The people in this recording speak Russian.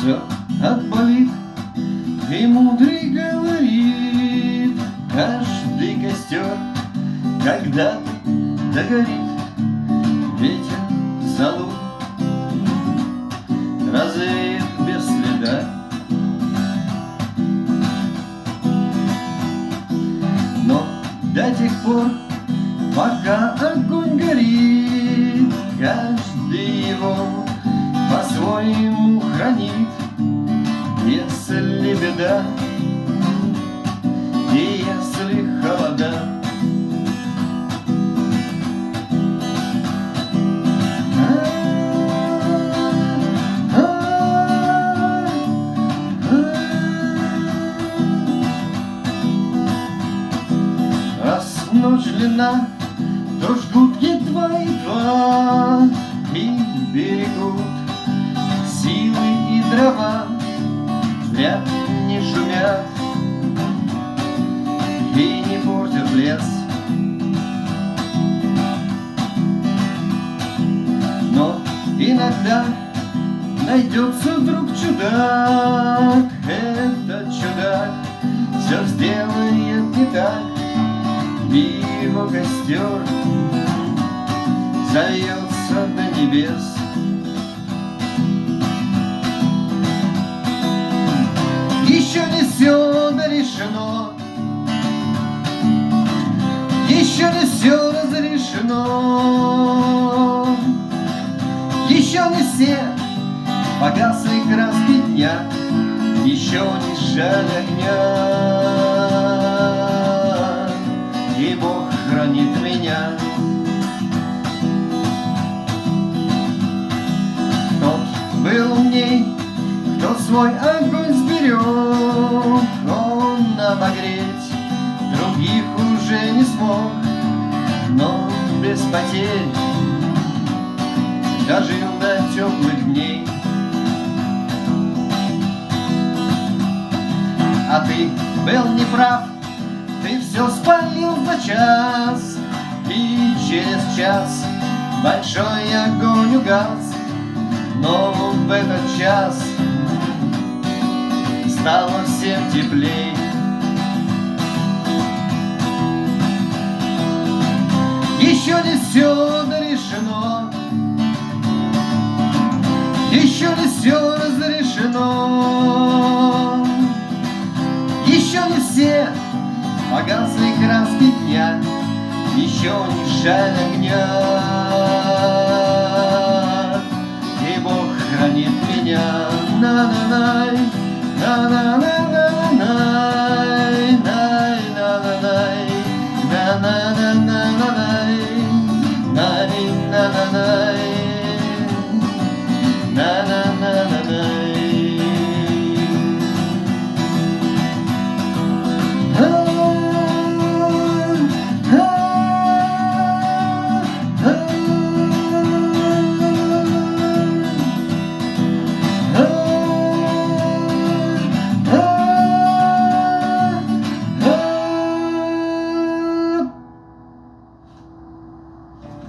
все отболит, и мудрый говорит: каждый костер когда-то догорит. Ветер задул, развеет без следа, но до тех пор, пока огонь горит, каждый его по-своему хранит. Если беда и если холода, раз ночь длинна, то ждут едва-едва и берегут силы и дрова. Зря не шумят и не портят лес, но иногда найдется вдруг чудак. Этот чудак все сделает не так, и его костер зальется до небес. Еще не все дорешено, еще не все разрешено, еще не все погасли краски дня, еще не жаль огня, и Бог хранит меня. Тот был умней, кто свой огонь сберег, он обогреть других уже не смог, но без потерь дожил до теплых дней. А ты был неправ, ты все спалил за час, и через час большой огонь угас, но в этот час стало всем теплей. Еще не все дорешено, еще не все разрешено, еще не все погасли краски дня, еще не жаль огня, и Бог хранит меня. На-на-най, на-на-на.